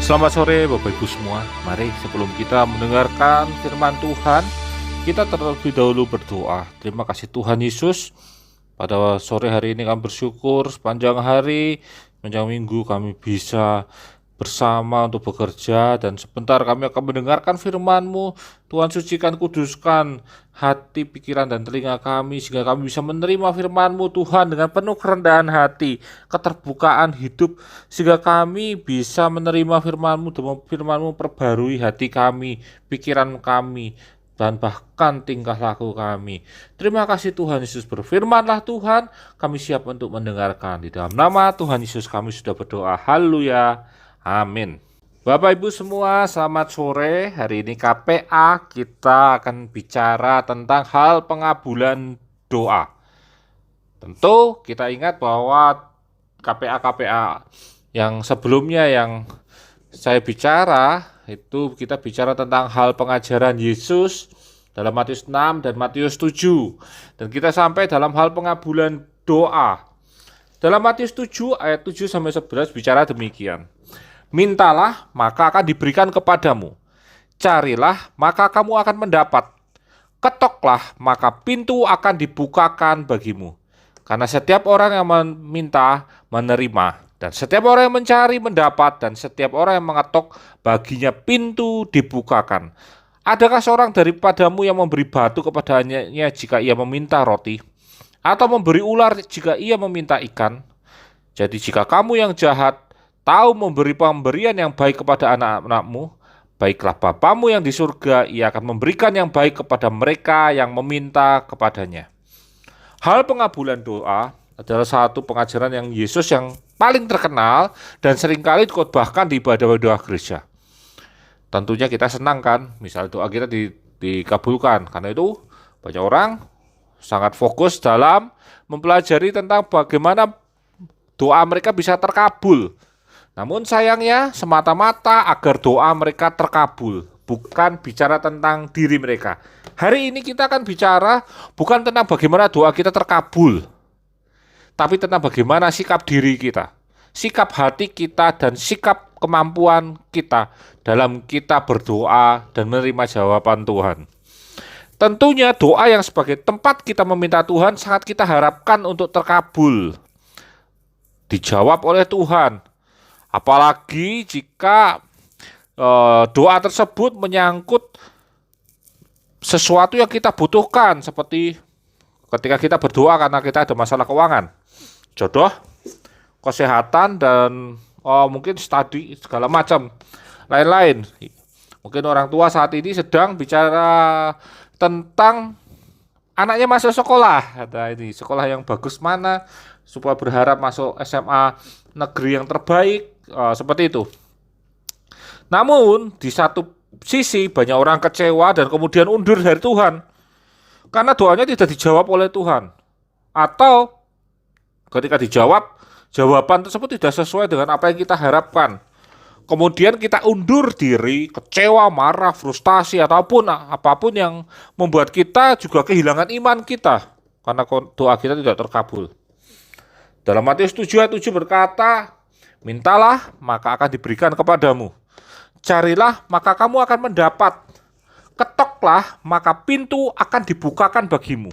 Selamat sore Bapak Ibu semua. Mari sebelum kita mendengarkan firman Tuhan, kita terlebih dahulu berdoa. Terima kasih Tuhan Yesus. Pada sore hari ini kami bersyukur sepanjang hari, sepanjang minggu kami bisa bersama untuk bekerja, dan sebentar kami akan mendengarkan firman-Mu. Tuhan, sucikan, kuduskan hati, pikiran, dan telinga kami sehingga kami bisa menerima firman-Mu Tuhan dengan penuh kerendahan hati, keterbukaan hidup, sehingga kami bisa menerima firman-Mu dan firman-Mu perbarui hati kami, pikiran kami, dan bahkan tingkah laku kami. Terima kasih Tuhan Yesus, berfirmanlah Tuhan, kami siap untuk mendengarkan. Di dalam nama Tuhan Yesus kami sudah berdoa. Haleluya. Amin. Bapak Ibu semua, selamat sore. Hari ini KPA kita akan bicara tentang hal pengabulan doa. Tentu kita ingat bahwa KPA yang sebelumnya yang saya bicara itu kita bicara tentang hal pengajaran Yesus dalam Matius 6 dan Matius 7. Dan kita sampai dalam hal pengabulan doa. Dalam Matius 7 ayat 7 sampai 11 bicara demikian. Mintalah, maka akan diberikan kepadamu. Carilah, maka kamu akan mendapat. Ketoklah, maka pintu akan dibukakan bagimu. Karena setiap orang yang meminta, menerima. Dan setiap orang yang mencari, mendapat. Dan setiap orang yang mengetok, baginya pintu dibukakan. Adakah seorang daripadamu yang memberi batu kepadanya jika ia meminta roti? Atau memberi ular jika ia meminta ikan? Jadi jika kamu yang jahat tahu memberi pemberian yang baik kepada anak-anakmu, baiklah Bapamu yang di surga, ia akan memberikan yang baik kepada mereka yang meminta kepadanya. Hal pengabulan doa adalah satu pengajaran yang Yesus yang paling terkenal dan seringkali dikotbahkan di ibadah-ibadah gereja. Tentunya kita senang kan, misal doa kita dikabulkan. Karena itu banyak orang sangat fokus dalam mempelajari tentang bagaimana doa mereka bisa terkabul. Namun sayangnya semata-mata agar doa mereka terkabul, bukan bicara tentang diri mereka. Hari ini kita akan bicara bukan tentang bagaimana doa kita terkabul, tapi tentang bagaimana sikap diri kita, sikap hati kita, dan sikap kemampuan kita dalam kita berdoa dan menerima jawaban Tuhan. Tentunya doa yang sebagai tempat kita meminta Tuhan sangat kita harapkan untuk terkabul, dijawab oleh Tuhan. Apalagi jika doa tersebut menyangkut sesuatu yang kita butuhkan, seperti ketika kita berdoa karena kita ada masalah keuangan, jodoh, kesehatan, dan mungkin studi, segala macam lain-lain. Mungkin orang tua saat ini sedang bicara tentang anaknya masuk sekolah. Nah, ini sekolah yang bagus mana, supaya berharap masuk SMA negeri yang terbaik, seperti itu. Namun di satu sisi banyak orang kecewa dan kemudian undur dari Tuhan karena doanya tidak dijawab oleh Tuhan, atau ketika dijawab, jawaban tersebut tidak sesuai dengan apa yang kita harapkan. Kemudian kita undur diri, kecewa, marah, frustasi, ataupun apapun yang membuat kita juga kehilangan iman kita karena doa kita tidak terkabul. Dalam Matius 7 ayat 7 berkata, mintalah, maka akan diberikan kepadamu. Carilah, maka kamu akan mendapat. Ketoklah, maka pintu akan dibukakan bagimu.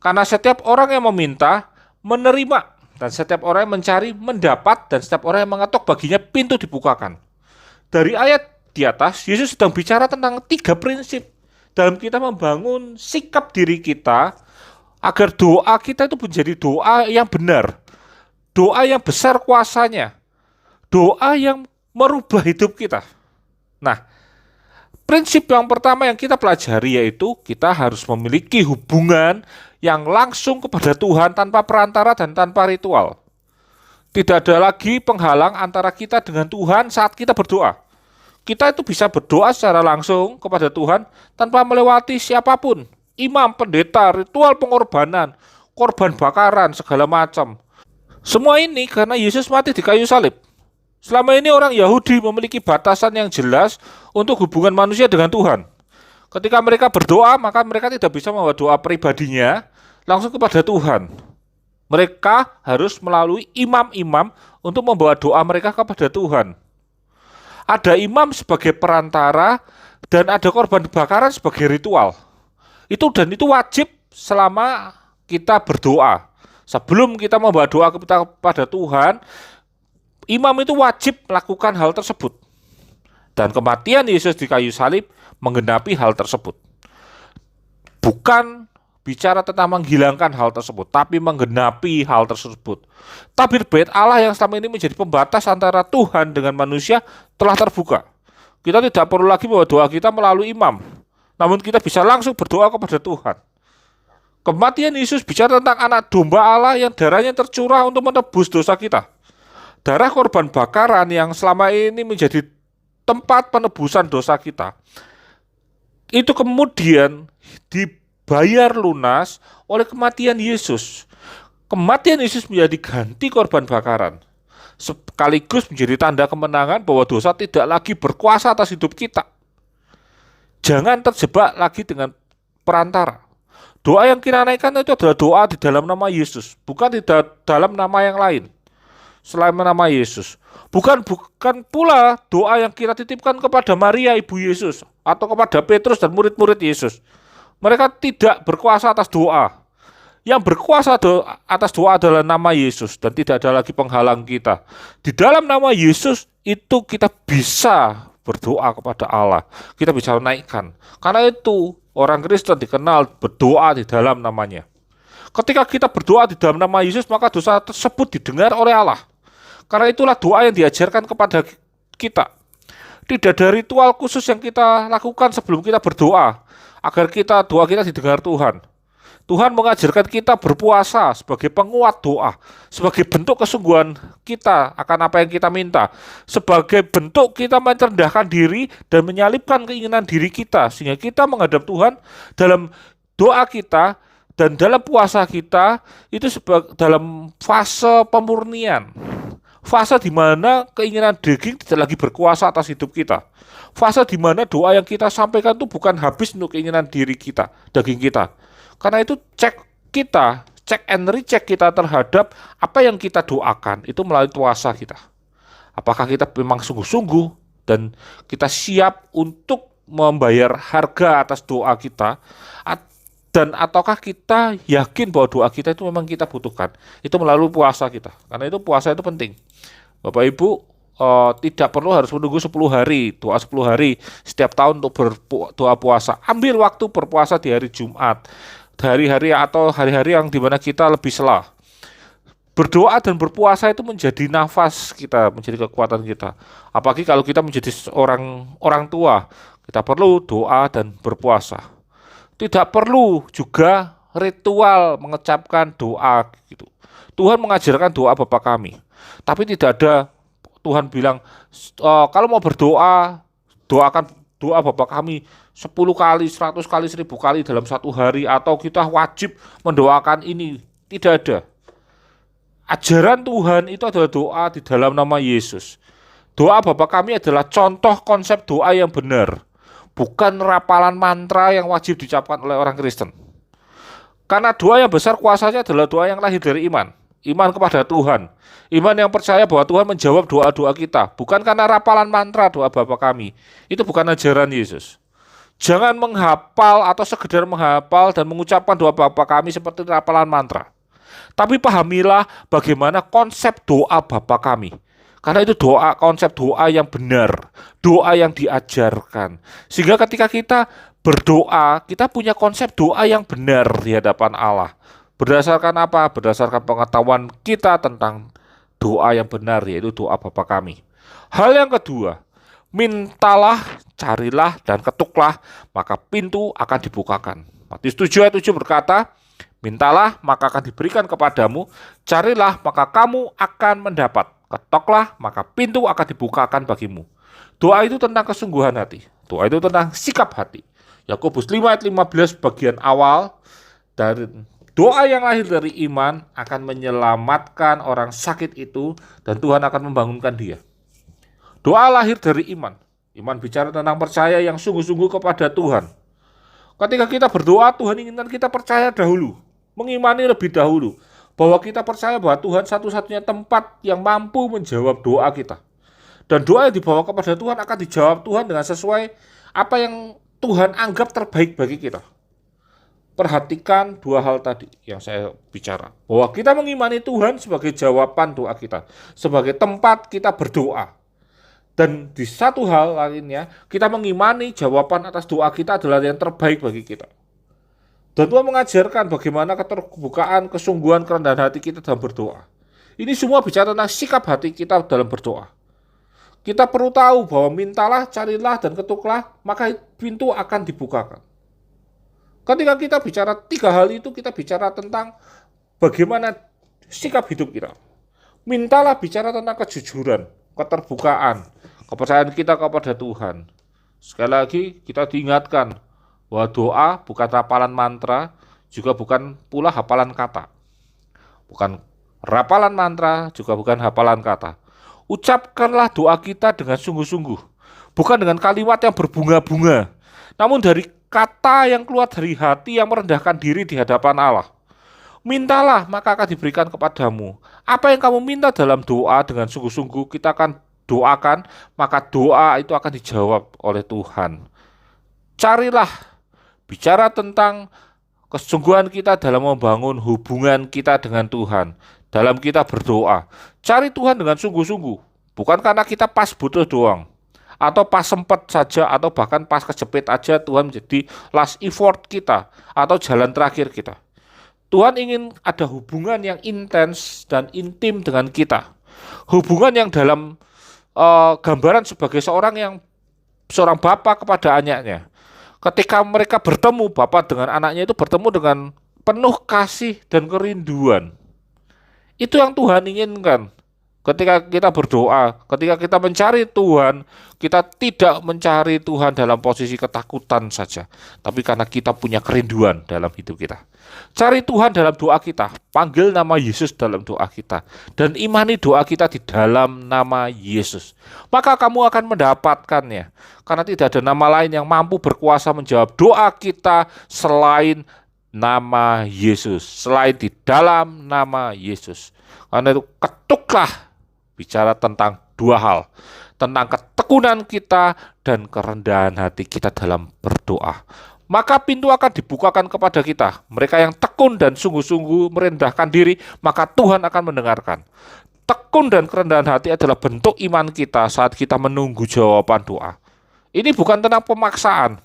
Karena setiap orang yang meminta, menerima. Dan setiap orang yang mencari, mendapat. Dan setiap orang yang mengetok, baginya pintu dibukakan. Dari ayat di atas, Yesus sedang bicara tentang 3 prinsip dalam kita membangun sikap diri kita agar doa kita itu menjadi doa yang benar, doa yang besar kuasanya, doa yang merubah hidup kita. Nah, prinsip yang pertama yang kita pelajari yaitu kita harus memiliki hubungan yang langsung kepada Tuhan tanpa perantara dan tanpa ritual. Tidak ada lagi penghalang antara kita dengan Tuhan saat kita berdoa. Kita itu bisa berdoa secara langsung kepada Tuhan tanpa melewati siapapun, imam, pendeta, ritual pengorbanan, korban bakaran, segala macam. Semua ini karena Yesus mati di kayu salib. Selama ini orang Yahudi memiliki batasan yang jelas untuk hubungan manusia dengan Tuhan. Ketika mereka berdoa, maka mereka tidak bisa membawa doa pribadinya langsung kepada Tuhan. Mereka harus melalui imam-imam untuk membawa doa mereka kepada Tuhan. Ada imam sebagai perantara dan ada korban bakaran sebagai ritual. Dan itu wajib selama kita berdoa. Sebelum kita membawa doa kepada Tuhan, imam itu wajib melakukan hal tersebut. Dan kematian Yesus di kayu salib menggenapi hal tersebut. Bukan bicara tentang menghilangkan hal tersebut, tapi menggenapi hal tersebut. Tabir bait Allah yang selama ini menjadi pembatas antara Tuhan dengan manusia telah terbuka. Kita tidak perlu lagi bahwa doa kita melalui imam, namun kita bisa langsung berdoa kepada Tuhan. Kematian Yesus bicara tentang anak domba Allah yang darahnya tercurah untuk menebus dosa kita. Darah korban bakaran yang selama ini menjadi tempat penebusan dosa kita, itu kemudian dibayar lunas oleh kematian Yesus. Kematian Yesus menjadi ganti korban bakaran, sekaligus menjadi tanda kemenangan bahwa dosa tidak lagi berkuasa atas hidup kita. Jangan terjebak lagi dengan perantara. Doa yang kita naikkan itu adalah doa di dalam nama Yesus, bukan di dalam nama yang lain selain nama Yesus. Bukan pula doa yang kita titipkan kepada Maria ibu Yesus atau kepada Petrus dan murid-murid Yesus. Mereka tidak berkuasa atas doa. Yang berkuasa atas doa adalah nama Yesus, dan tidak ada lagi penghalang kita. Di dalam nama Yesus itu kita bisa berdoa kepada Allah. Kita bisa naikkan. Karena itu orang Kristen dikenal berdoa di dalam namanya. Ketika kita berdoa di dalam nama Yesus, maka dosa tersebut didengar oleh Allah. Karena itulah doa yang diajarkan kepada kita. Tidak ada ritual khusus yang kita lakukan sebelum kita berdoa, agar doa kita didengar Tuhan. Tuhan mengajarkan kita berpuasa sebagai penguat doa, sebagai bentuk kesungguhan kita akan apa yang kita minta, sebagai bentuk kita merendahkan diri dan menyalipkan keinginan diri kita, sehingga kita menghadap Tuhan dalam doa kita dan dalam puasa kita itu dalam fase pemurnian. Fase di mana keinginan daging tidak lagi berkuasa atas hidup kita. Fase di mana doa yang kita sampaikan itu bukan habis untuk keinginan diri kita, daging kita. Karena itu cek and recheck kita terhadap apa yang kita doakan itu melalui puasa kita. Apakah kita memang sungguh-sungguh dan kita siap untuk membayar harga atas doa kita, dan ataukah kita yakin bahwa doa kita itu memang kita butuhkan. Itu melalui puasa kita. Karena itu puasa itu penting. Bapak Ibu tidak perlu harus menunggu 10 hari, doa 10 hari setiap tahun untuk berdoa puasa. Ambil waktu berpuasa di hari Jumat, hari-hari atau hari-hari yang dimana kita lebih selah. Berdoa dan berpuasa itu menjadi nafas kita, menjadi kekuatan kita. Apalagi kalau kita menjadi orang tua, kita perlu doa dan berpuasa. Tidak perlu juga ritual mengucapkan doa gitu. Tuhan mengajarkan doa Bapa kami. Tapi tidak ada Tuhan bilang kalau mau berdoa, doakan doa Bapa kami 10 kali, 100 kali, 1000 kali dalam satu hari, atau kita wajib mendoakan ini. Tidak ada. Ajaran Tuhan itu adalah doa di dalam nama Yesus. Doa Bapa kami adalah contoh konsep doa yang benar, bukan rapalan mantra yang wajib diucapkan oleh orang Kristen. Karena doa yang besar kuasanya adalah doa yang lahir dari iman. Iman kepada Tuhan. Iman yang percaya bahwa Tuhan menjawab doa-doa kita. Bukan karena rapalan mantra doa Bapa kami. Itu bukan ajaran Yesus. Jangan menghafal atau sekedar menghafal dan mengucapkan doa Bapa kami seperti rapalan mantra. Tapi pahamilah bagaimana konsep doa Bapa kami. Karena itu konsep doa yang benar, doa yang diajarkan. Sehingga ketika kita berdoa, kita punya konsep doa yang benar di hadapan Allah. Berdasarkan apa? Berdasarkan pengetahuan kita tentang doa yang benar, yaitu doa Bapa kami. Hal yang kedua, mintalah, carilah, dan ketuklah, maka pintu akan dibukakan. Matius 7 ayat 7 berkata, mintalah, maka akan diberikan kepadamu, carilah, maka kamu akan mendapat, ketoklah, maka pintu akan dibukakan bagimu. Doa itu tentang kesungguhan hati. Doa itu tentang sikap hati. Yakobus 5 ayat 15 bagian awal, dari doa yang lahir dari iman akan menyelamatkan orang sakit itu, dan Tuhan akan membangunkan dia. Doa lahir dari iman. Iman bicara tentang percaya yang sungguh-sungguh kepada Tuhan. Ketika kita berdoa, Tuhan inginkan kita percaya dahulu, mengimani lebih dahulu, bahwa kita percaya bahwa Tuhan satu-satunya tempat yang mampu menjawab doa kita. Dan doa yang dibawa kepada Tuhan akan dijawab Tuhan dengan sesuai apa yang Tuhan anggap terbaik bagi kita. Perhatikan dua hal tadi yang saya bicara. Bahwa kita mengimani Tuhan sebagai jawaban doa kita. Sebagai tempat kita berdoa. Dan di satu hal lainnya, kita mengimani jawaban atas doa kita adalah yang terbaik bagi kita. Dan Tuhan mengajarkan bagaimana keterbukaan, kesungguhan, kerendahan hati kita dalam berdoa. Ini semua bicara tentang sikap hati kita dalam berdoa. Kita perlu tahu bahwa mintalah, carilah, dan ketuklah, maka pintu akan dibukakan. Ketika kita bicara tiga hal itu, kita bicara tentang bagaimana sikap hidup kita. Mintalah bicara tentang kejujuran, keterbukaan, kepercayaan kita kepada Tuhan. Sekali lagi kita diingatkan bahwa doa bukan hafalan mantra, juga bukan pula hafalan kata. Bukan rapalan mantra, juga bukan hafalan kata. Ucapkanlah doa kita dengan sungguh-sungguh, bukan dengan kalimat yang berbunga-bunga, namun dari kata yang keluar dari hati yang merendahkan diri di hadapan Allah. Mintalah, maka akan diberikan kepadamu. Apa yang kamu minta dalam doa dengan sungguh-sungguh, kita akan doakan, maka doa itu akan dijawab oleh Tuhan. Carilah, bicara tentang kesungguhan kita dalam membangun hubungan kita dengan Tuhan. Dalam kita berdoa, cari Tuhan dengan sungguh-sungguh. Bukan karena kita pas butuh doang, atau pas sempat saja, atau bahkan pas kejepit aja Tuhan menjadi last effort kita, atau jalan terakhir kita. Tuhan ingin ada hubungan yang intens dan intim dengan kita. Hubungan yang dalam gambaran sebagai seorang bapak kepada anaknya. Ketika mereka bertemu, bapak dengan anaknya itu bertemu dengan penuh kasih dan kerinduan. Itu yang Tuhan inginkan. Ketika kita berdoa, ketika kita mencari Tuhan, kita tidak mencari Tuhan dalam posisi ketakutan saja, tapi karena kita punya kerinduan dalam hidup kita. Cari Tuhan dalam doa kita, panggil nama Yesus dalam doa kita, dan imani doa kita di dalam nama Yesus. Maka kamu akan mendapatkannya, karena tidak ada nama lain yang mampu berkuasa menjawab doa kita selain nama Yesus, selain di dalam nama Yesus. Karena itu ketuklah, bicara tentang dua hal, tentang ketekunan kita dan kerendahan hati kita dalam berdoa. Maka pintu akan dibukakan kepada kita. Mereka yang tekun dan sungguh-sungguh merendahkan diri, maka Tuhan akan mendengarkan. Tekun dan kerendahan hati adalah bentuk iman kita saat kita menunggu jawaban doa. Ini bukan tentang pemaksaan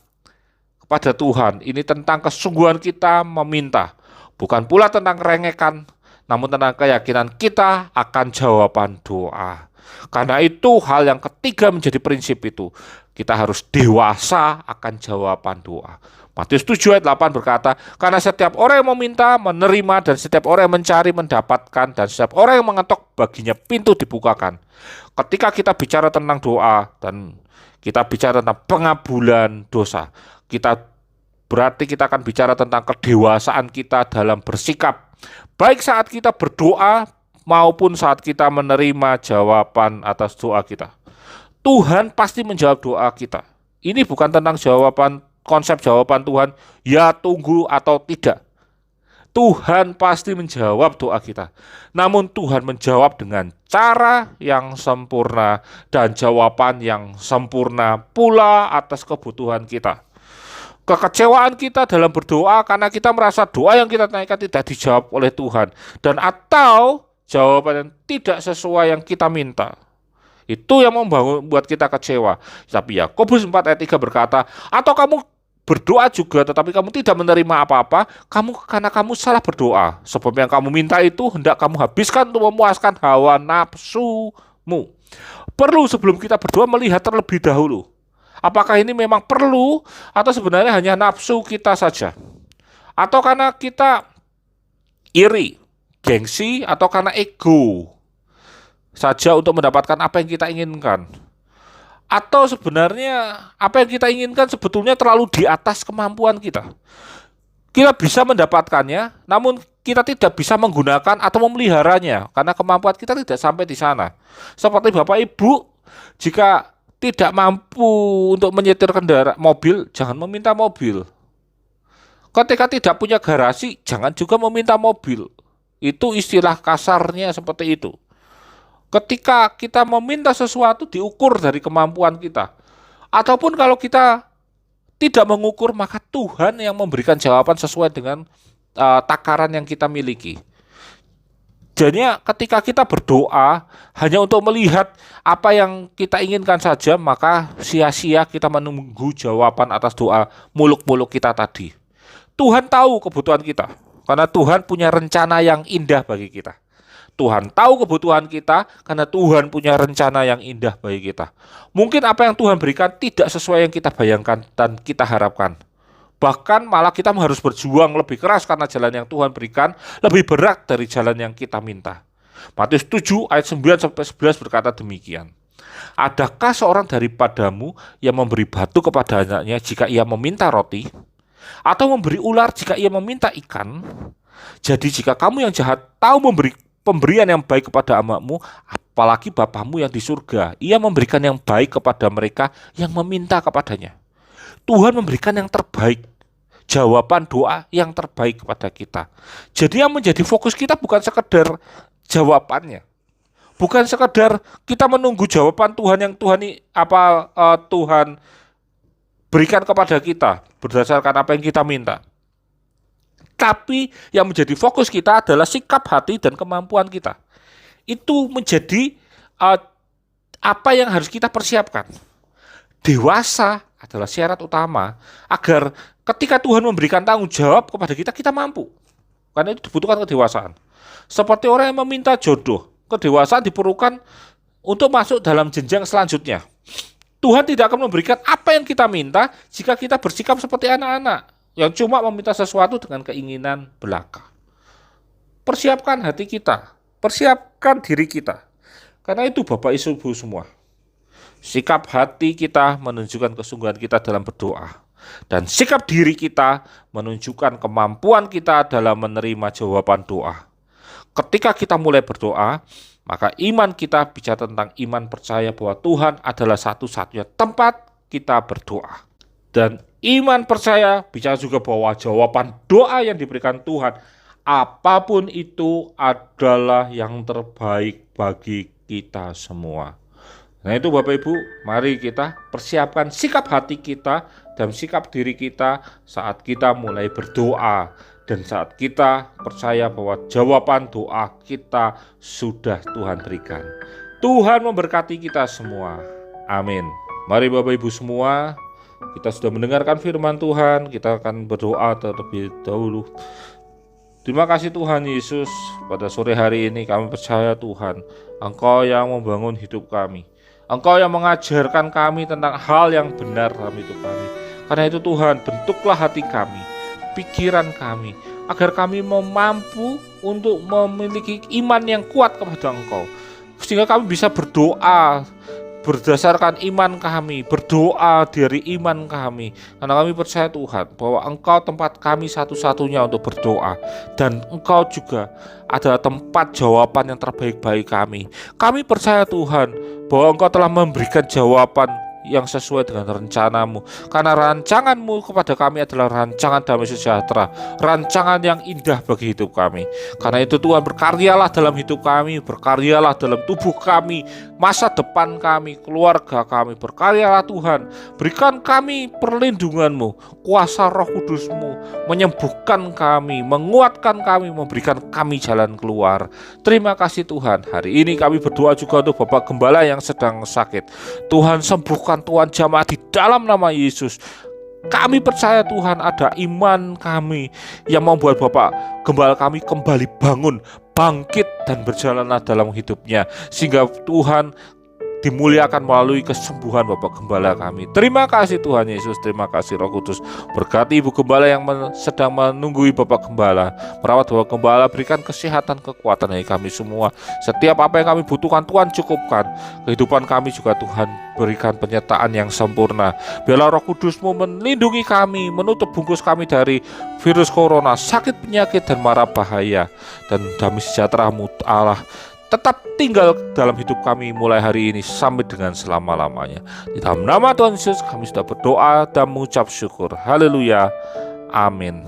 kepada Tuhan, ini tentang kesungguhan kita meminta. Bukan pula tentang kerengekan, namun tentang keyakinan kita akan jawaban doa. Karena itu hal yang ketiga menjadi prinsip itu. Kita harus dewasa akan jawaban doa. Matius 7 ayat 8 berkata, karena setiap orang yang meminta, menerima, dan setiap orang yang mencari, mendapatkan, dan setiap orang yang mengetok, baginya pintu dibukakan. Ketika kita bicara tentang doa, dan kita bicara tentang pengabulan dosa, berarti kita akan bicara tentang kedewasaan kita dalam bersikap. Baik saat kita berdoa maupun saat kita menerima jawaban atas doa kita. Tuhan pasti menjawab doa kita. Ini bukan tentang konsep jawaban Tuhan, ya tunggu atau tidak. Tuhan pasti menjawab doa kita. Namun Tuhan menjawab dengan cara yang sempurna dan jawaban yang sempurna pula atas kebutuhan kita. Kekecewaan kita dalam berdoa karena kita merasa doa yang kita naikkan tidak dijawab oleh Tuhan, dan atau jawaban yang tidak sesuai yang kita minta. Itu yang membuat kita kecewa. Tapi Yakobus 4 ayat 3 berkata, atau kamu berdoa juga tetapi kamu tidak menerima apa-apa, karena kamu salah berdoa. Sebab yang kamu minta itu hendak kamu habiskan untuk memuaskan hawa nafsumu. Perlu sebelum kita berdoa melihat terlebih dahulu, apakah ini memang perlu atau sebenarnya hanya nafsu kita saja? Atau karena kita iri, gengsi, atau karena ego saja untuk mendapatkan apa yang kita inginkan? Atau sebenarnya apa yang kita inginkan sebetulnya terlalu di atas kemampuan kita? Kita bisa mendapatkannya, namun kita tidak bisa menggunakan atau memeliharanya karena kemampuan kita tidak sampai di sana. Seperti Bapak Ibu, jika tidak mampu untuk menyetir mobil, jangan meminta mobil. Ketika tidak punya garasi, jangan juga meminta mobil. Itu istilah kasarnya seperti itu. Ketika kita meminta sesuatu diukur dari kemampuan kita. Ataupun kalau kita tidak mengukur, maka Tuhan yang memberikan jawaban sesuai dengan takaran yang kita miliki. Jadi ketika kita berdoa hanya untuk melihat apa yang kita inginkan saja, maka sia-sia kita menunggu jawaban atas doa muluk-muluk kita tadi. Tuhan tahu kebutuhan kita, karena Tuhan punya rencana yang indah bagi kita. Tuhan tahu kebutuhan kita, karena Tuhan punya rencana yang indah bagi kita. Mungkin apa yang Tuhan berikan tidak sesuai yang kita bayangkan dan kita harapkan. Bahkan malah kita harus berjuang lebih keras karena jalan yang Tuhan berikan lebih berat dari jalan yang kita minta. Matius 7 ayat 9-11 berkata demikian. Adakah seorang daripadamu yang memberi batu kepada anaknya jika ia meminta roti? Atau memberi ular jika ia meminta ikan? Jadi jika kamu yang jahat tahu memberi pemberian yang baik kepada anak-Mu, apalagi Bapamu yang di surga, ia memberikan yang baik kepada mereka yang meminta kepadanya. Tuhan memberikan yang terbaik, jawaban doa yang terbaik kepada kita. Jadi yang menjadi fokus kita bukan sekedar jawabannya, bukan sekedar kita menunggu jawaban Tuhan yang Tuhan berikan kepada kita berdasarkan apa yang kita minta. Tapi yang menjadi fokus kita adalah sikap hati dan kemampuan kita. Itu menjadi apa yang harus kita persiapkan. Dewasa adalah syarat utama agar ketika Tuhan memberikan tanggung jawab kepada kita, kita mampu. Karena itu dibutuhkan kedewasaan. Seperti orang yang meminta jodoh, kedewasaan diperlukan untuk masuk dalam jenjang selanjutnya. Tuhan tidak akan memberikan apa yang kita minta jika kita bersikap seperti anak-anak yang cuma meminta sesuatu dengan keinginan belaka. Persiapkan hati kita, persiapkan diri kita. Karena itu Bapak Ibu semua, sikap hati kita menunjukkan kesungguhan kita dalam berdoa. Dan sikap diri kita menunjukkan kemampuan kita dalam menerima jawaban doa. Ketika kita mulai berdoa, maka iman kita bicara tentang iman percaya bahwa Tuhan adalah satu-satunya tempat kita berdoa. Dan iman percaya bicara juga bahwa jawaban doa yang diberikan Tuhan, apapun itu adalah yang terbaik bagi kita semua. Nah itu Bapak Ibu, mari kita persiapkan sikap hati kita dan sikap diri kita saat kita mulai berdoa. Dan saat kita percaya bahwa jawaban doa kita sudah Tuhan berikan. Tuhan memberkati kita semua. Amin. Mari Bapak Ibu semua, kita sudah mendengarkan firman Tuhan, kita akan berdoa terlebih dahulu. Terima kasih Tuhan Yesus, pada sore hari ini kami percaya Tuhan, Engkau yang membangun hidup kami. Engkau yang mengajarkan kami tentang hal yang benar dalam hidup kami. Karena itu Tuhan, bentuklah hati kami, pikiran kami, agar kami mampu untuk memiliki iman yang kuat kepada Engkau, sehingga kami bisa berdoa berdasarkan iman kami, berdoa dari iman kami, karena kami percaya Tuhan bahwa Engkau tempat kami satu-satunya untuk berdoa, dan Engkau juga adalah tempat jawaban yang terbaik bagi kami. Kami percaya Tuhan bahwa Engkau telah memberikan jawaban yang sesuai dengan rencanamu, karena rancanganmu kepada kami adalah rancangan damai sejahtera, rancangan yang indah bagi hidup kami. Karena itu Tuhan, berkaryalah dalam hidup kami, berkaryalah dalam tubuh kami, masa depan kami, keluarga kami. Berkaryalah Tuhan, berikan kami perlindunganmu, kuasa Roh Kudusmu menyembuhkan kami, menguatkan kami, memberikan kami jalan keluar. Terima kasih Tuhan. Hari ini kami berdoa juga untuk Bapak Gembala yang sedang sakit. Tuhan sembuhkan, Tuhan jamah di dalam nama Yesus. Kami percaya Tuhan ada iman kami yang membuat Bapak Gembala kami kembali bangun, bangkit dan berjalanlah dalam hidupnya, sehingga Tuhan dimuliakan melalui kesembuhan Bapak Gembala kami. Terima kasih Tuhan Yesus, terima kasih Roh Kudus. Berkati Ibu Gembala yang sedang menunggui Bapak Gembala, merawat Bapak Gembala, berikan kesehatan, kekuatan bagi kami semua. Setiap apa yang kami butuhkan Tuhan cukupkan. Kehidupan kami juga Tuhan berikan penyertaan yang sempurna. Biarlah Roh Kudus-Mu melindungi kami, menutup bungkus kami dari virus corona, sakit penyakit dan mara bahaya. Dan damai sejahtera-Mu Allah tetap tinggal dalam hidup kami mulai hari ini sampai dengan selama-lamanya. Di dalam nama Tuhan Yesus kami sudah berdoa dan mengucap syukur. Haleluya. Amin.